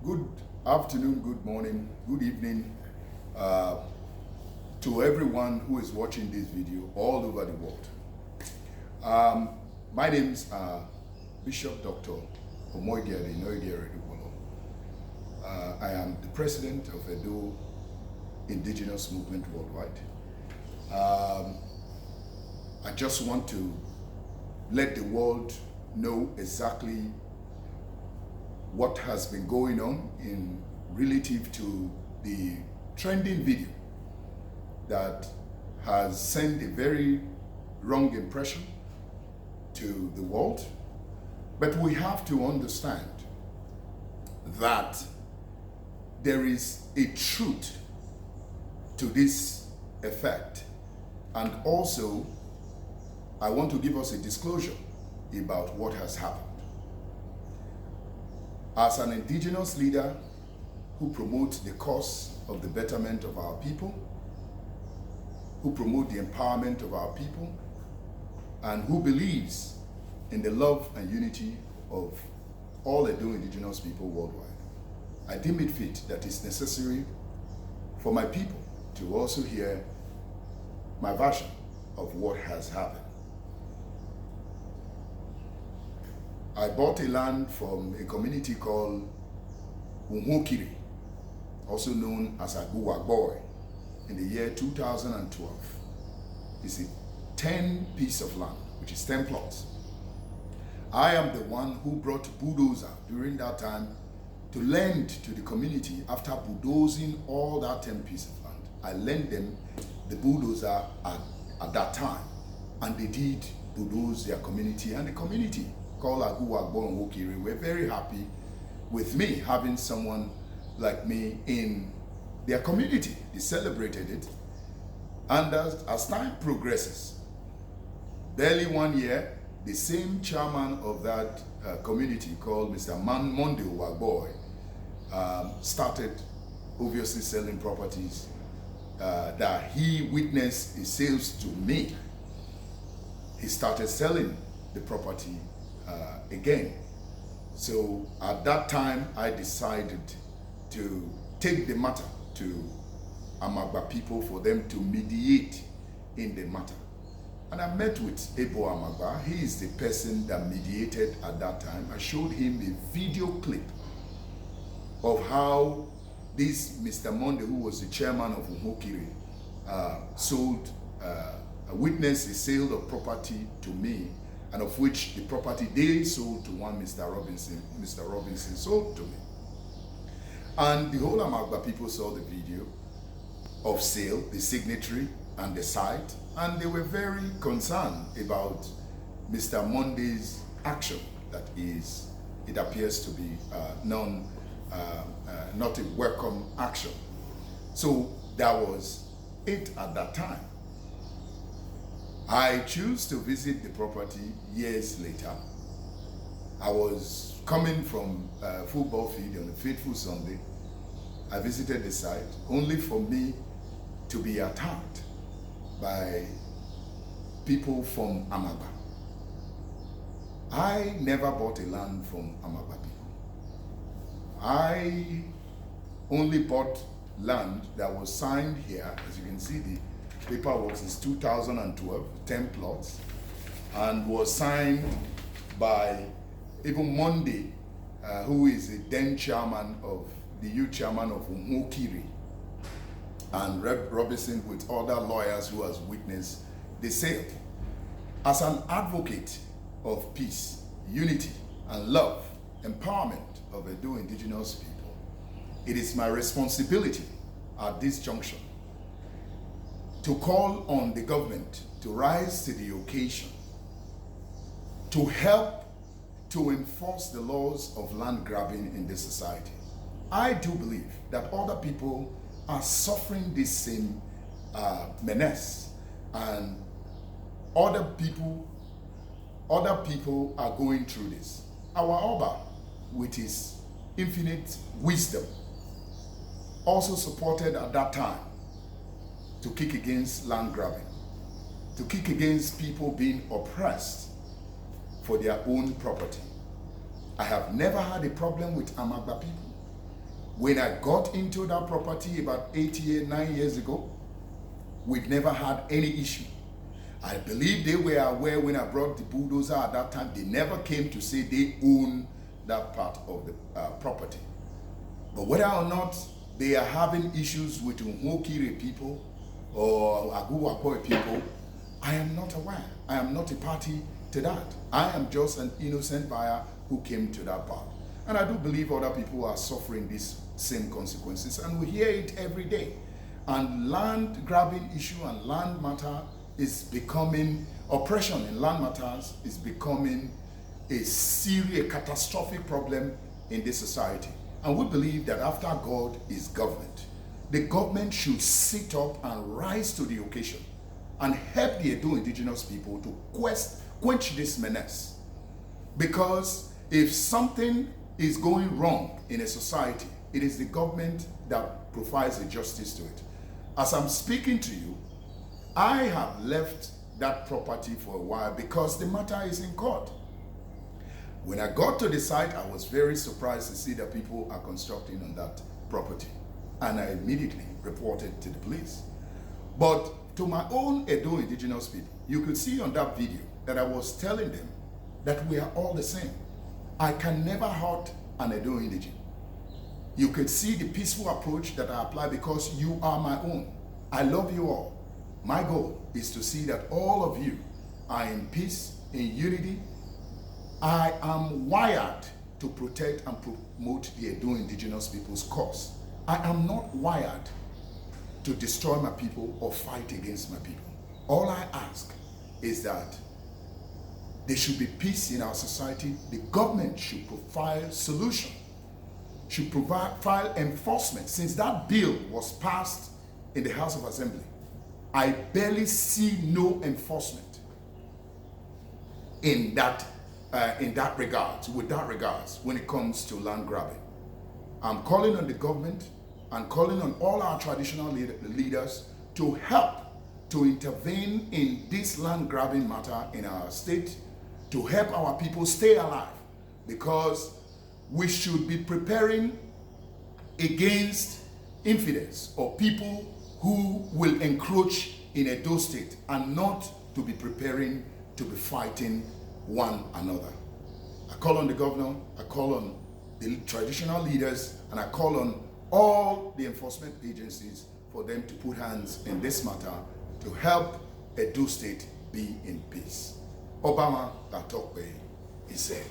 Good afternoon, good morning, good evening to everyone who is watching this video all over the world. My name is Bishop Dr. Omoigere Noigere Dubolo. I am the president of Edo Indigenous Movement Worldwide. I just want to let the world know exactly what has been going on in relative to the trending video that has sent a very wrong impression to the world. But we have to understand that there is a truth to this effect, and also I want to give us a disclosure about what has happened. As an indigenous leader who promotes the cause of the betterment of our people, who promotes the empowerment of our people, and who believes in the love and unity of all Edo indigenous people worldwide, I deem it fit that it's necessary for my people to also hear my version of what has happened. I bought a land from a community called Umhokiri, also known as Aguwa Boy, in the year 2012. It's a 10 piece of land, which is 10 plots. I am the one who brought bulldozer during that time to lend to the community after bulldozing all that 10 pieces of land. I lent them the bulldozer at that time, and they did bulldoze their community, and the community called Aguwa Boy and Wokiri were very happy with me having someone like me in their community. They celebrated it, and as time progresses, barely 1 year, the same chairman of that community called Mr. Monde Wagboy started obviously selling properties that he witnessed his sales to me. He started selling the property again. So at that time, I decided to take the matter to Amagba people for them to mediate in the matter. And I met with Ebo Amagba. He is the person that mediated at that time. I showed him a video clip of how this Mr. Monde, who was the chairman of Umhokiri, witnessed a sale of property to me, and of which the property they sold to one Mr. Robinson sold to me. And the whole Amagba people saw the video of sale, the signatory and the site, and they were very concerned about Mr. Monde's action. That is, it appears to be not a welcome action. So that was it at that time. I choose to visit the property years later. I was coming from a football field on a fateful Sunday. I visited the site only for me to be attacked by people from Amagba. I never bought a land from Amagba people. I only bought land that was signed here. As you can see, the paperwork is 2012, 10 plots, and was signed by even Monde, who is the then chairman of the youth chairman of Umhokiri, and Rep. Robinson with other lawyers who has witnessed the sale. As an advocate of peace, unity, and love, empowerment of Edo indigenous people, it is my responsibility at this junction to call on the government to rise to the occasion, to help to enforce the laws of land grabbing in this society. I do believe that other people are suffering this same menace, and other people are going through this. Our Oba, with his infinite wisdom, also supported at that time to kick against land grabbing, to kick against people being oppressed for their own property. I have never had a problem with Amagba people. When I got into that property about 9 years ago, we'd never had any issue. I believe they were aware when I brought the bulldozer at that time. They never came to say they own that part of the property. But whether or not they are having issues with Unhokire people or Aguwakoi people, I am not aware. I am not a party to that. I am just an innocent buyer who came to that part. And I do believe other people are suffering these same consequences, and we hear it every day. And land grabbing issue and land matter is becoming, oppression in land matters is becoming a serious, catastrophic problem in this society. And we believe that after God is government, the government should sit up and rise to the occasion and help the Edo indigenous people to quench this menace. Because if something is going wrong in a society, it is the government that provides the justice to it. As I'm speaking to you, I have left that property for a while because the matter is in court. When I got to the site, I was very surprised to see that people are constructing on that property. And I immediately reported to the police. But to my own Edo indigenous people, you could see on that video that I was telling them that we are all the same. I can never hurt an Edo indigene. You could see the peaceful approach that I apply because you are my own. I love you all. My goal is to see that all of you are in peace, in unity. I am wired to protect and promote the Edo indigenous people's cause. I am not wired to destroy my people or fight against my people. All I ask is that there should be peace in our society. The government should provide solution, should provide enforcement. Since that bill was passed in the House of Assembly, I barely see no enforcement in that regards, when it comes to land grabbing. I'm calling on the government and calling on all our traditional leaders to help to intervene in this land grabbing matter in our state, to help our people stay alive, because we should be preparing against infidels or people who will encroach in Edo State, and not to be preparing to be fighting one another. I call on the governor, I call on the traditional leaders, and I call on all the enforcement agencies for them to put hands in this matter to help Edo State be in peace. Obama Latokwe, he said.